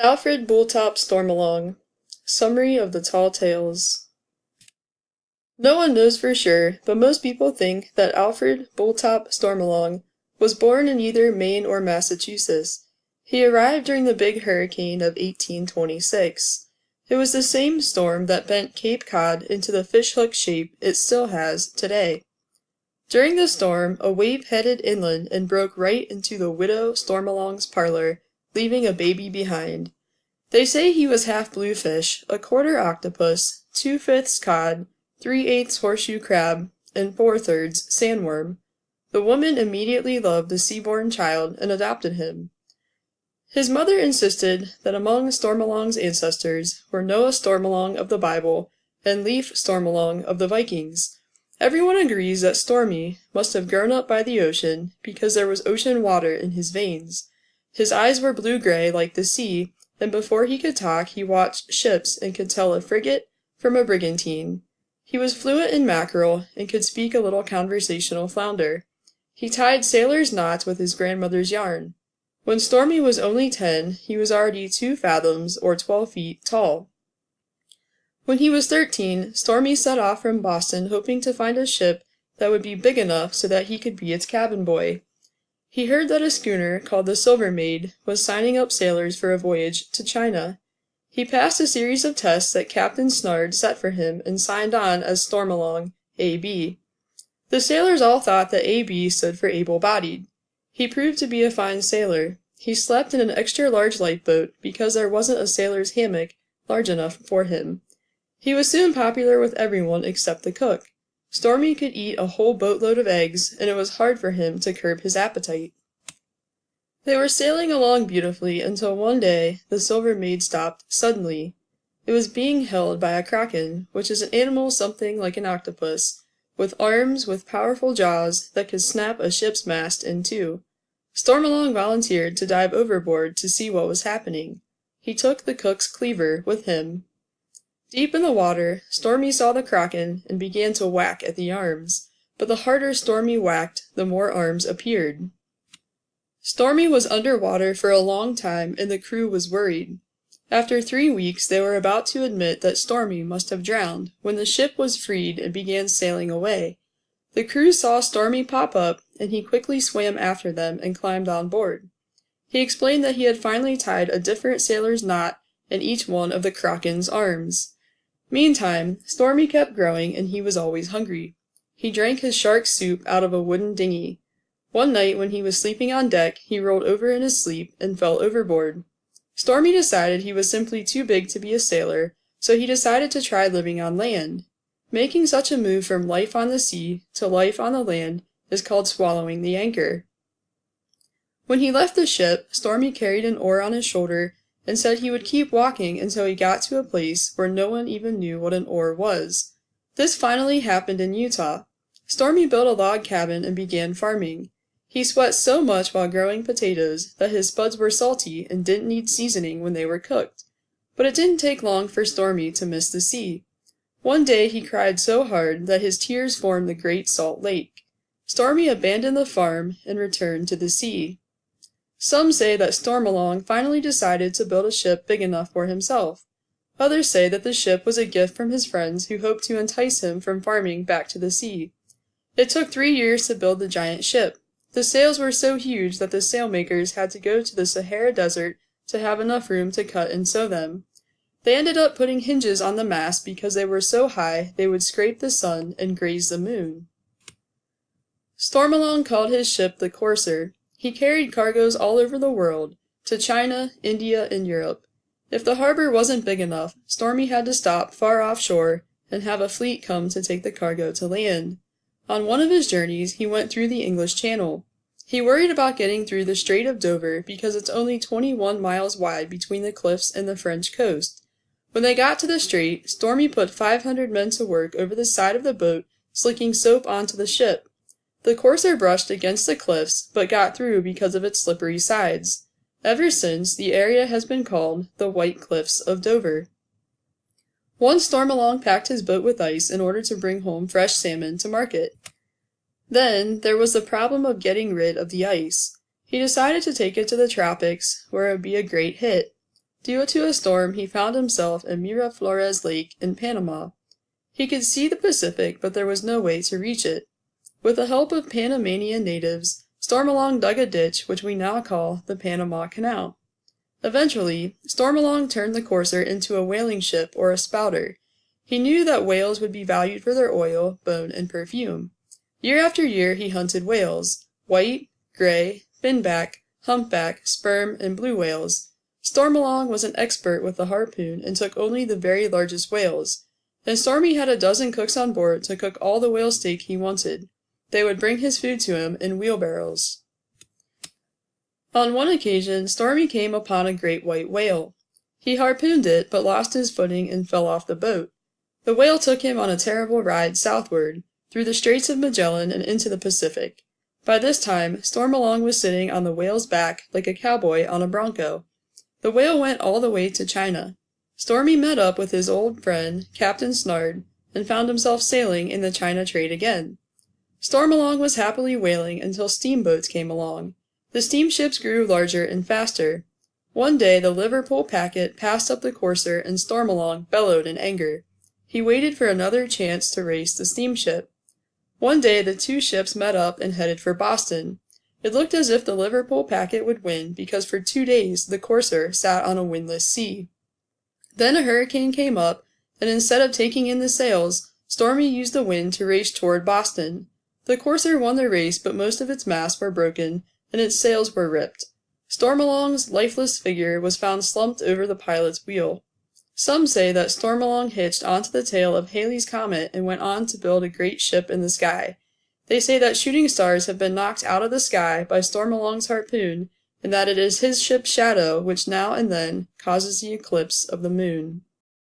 Alfred Bulltop Stormalong. Summary of the Tall Tales. No one knows for sure, but most people think that Alfred Bulltop Stormalong was born in either Maine or Massachusetts. He arrived during the big hurricane of 1826. It was the same storm that bent Cape Cod into the fishhook shape it still has today. During the storm, a wave headed inland and broke right into the widow Stormalong's parlor, leaving a baby behind. They say he was half bluefish, a quarter octopus, 2/5 cod, 3/8 horseshoe crab, and 4/3 sandworm. The woman immediately loved the sea-born child and adopted him. His mother insisted that among Stormalong's ancestors were Noah Stormalong of the Bible and Leif Stormalong of the Vikings. Everyone agrees that Stormy must have grown up by the ocean because there was ocean water in his veins. His eyes were blue-gray like the sea, and before he could talk he watched ships and could tell a frigate from a brigantine. He was fluent in mackerel and could speak a little conversational flounder. He tied sailors' knots with his grandmother's yarn. When Stormy was only 10, he was already 2 fathoms or 12 feet tall. When he was 13, Stormy set off from Boston hoping to find a ship that would be big enough so that he could be its cabin boy. He heard that a schooner called the Silver Maid was signing up sailors for a voyage to China. He passed a series of tests that Captain Snard set for him and signed on as Stormalong, A.B. The sailors all thought that A.B. stood for able-bodied. He proved to be a fine sailor. He slept in an extra-large lifeboat because there wasn't a sailor's hammock large enough for him. He was soon popular with everyone except the cook. Stormy could eat a whole boatload of eggs, and it was hard for him to curb his appetite. They were sailing along beautifully until one day the Silver Maid stopped suddenly. It was being held by a kraken, which is an animal something like an octopus, with arms with powerful jaws that could snap a ship's mast in two. Stormalong volunteered to dive overboard to see what was happening. He took the cook's cleaver with him. Deep in the water, Stormy saw the kraken and began to whack at the arms, but the harder Stormy whacked, the more arms appeared. Stormy was underwater for a long time and the crew was worried. After 3 weeks, they were about to admit that Stormy must have drowned when the ship was freed and began sailing away. The crew saw Stormy pop up, and he quickly swam after them and climbed on board. He explained that he had finally tied a different sailor's knot in each one of the kraken's arms. Meantime, Stormy kept growing and he was always hungry. He drank his shark soup out of a wooden dinghy. One night when he was sleeping on deck, he rolled over in his sleep and fell overboard. Stormy decided he was simply too big to be a sailor, so he decided to try living on land. Making such a move from life on the sea to life on the land is called swallowing the anchor. When he left the ship, Stormy carried an oar on his shoulder and said he would keep walking until he got to a place where no one even knew what an oar was. This finally happened in Utah. Stormy built a log cabin and began farming. He sweat so much while growing potatoes that his spuds were salty and didn't need seasoning when they were cooked. But it didn't take long for Stormy to miss the sea. One day he cried so hard that his tears formed the Great Salt Lake. Stormy abandoned the farm and returned to the sea. Some say that Stormalong finally decided to build a ship big enough for himself. Others say that the ship was a gift from his friends who hoped to entice him from farming back to the sea. It took 3 years to build the giant ship. The sails were so huge that the sailmakers had to go to the Sahara Desert to have enough room to cut and sew them. They ended up putting hinges on the mast because they were so high they would scrape the sun and graze the moon. Stormalong called his ship the Courser. He carried cargoes all over the world, to China, India, and Europe. If the harbor wasn't big enough, Stormy had to stop far offshore and have a fleet come to take the cargo to land. On one of his journeys, he went through the English Channel. He worried about getting through the Strait of Dover because it's only 21 miles wide between the cliffs and the French coast. When they got to the strait, Stormy put 500 men to work over the side of the boat, slicking soap onto the ship. The courser brushed against the cliffs, but got through because of its slippery sides. Ever since, the area has been called the White Cliffs of Dover. Once Stormalong packed his boat with ice in order to bring home fresh salmon to market. Then, there was the problem of getting rid of the ice. He decided to take it to the tropics, where it would be a great hit. Due to a storm, he found himself in Miraflores Lake in Panama. He could see the Pacific, but there was no way to reach it. With the help of Panamanian natives, Stormalong dug a ditch which we now call the Panama Canal. Eventually, Stormalong turned the courser into a whaling ship or a spouter. He knew that whales would be valued for their oil, bone, and perfume. Year after year he hunted whales: white, gray, finback, humpback, sperm, and blue whales. Stormalong was an expert with the harpoon and took only the very largest whales. And Stormy had a dozen cooks on board to cook all the whale steak he wanted. They would bring his food to him in wheelbarrows. On one occasion, Stormy came upon a great white whale. He harpooned it, but lost his footing and fell off the boat. The whale took him on a terrible ride southward, through the Straits of Magellan and into the Pacific. By this time, Stormalong was sitting on the whale's back like a cowboy on a bronco. The whale went all the way to China. Stormy met up with his old friend, Captain Snard, and found himself sailing in the China trade again. Stormalong was happily whaling until steamboats came along. The steamships grew larger and faster. One day the Liverpool packet passed up the courser and Stormalong bellowed in anger. He waited for another chance to race the steamship. One day the two ships met up and headed for Boston. It looked as if the Liverpool packet would win because for 2 days the courser sat on a windless sea. Then a hurricane came up, and instead of taking in the sails, Stormy used the wind to race toward Boston. The courser won the race, but most of its masts were broken and its sails were ripped. Stormalong's lifeless figure was found slumped over the pilot's wheel. Some say that Stormalong hitched onto the tail of Halley's Comet and went on to build a great ship in the sky. They say that shooting stars have been knocked out of the sky by Stormalong's harpoon, and that it is his ship's shadow which now and then causes the eclipse of the moon.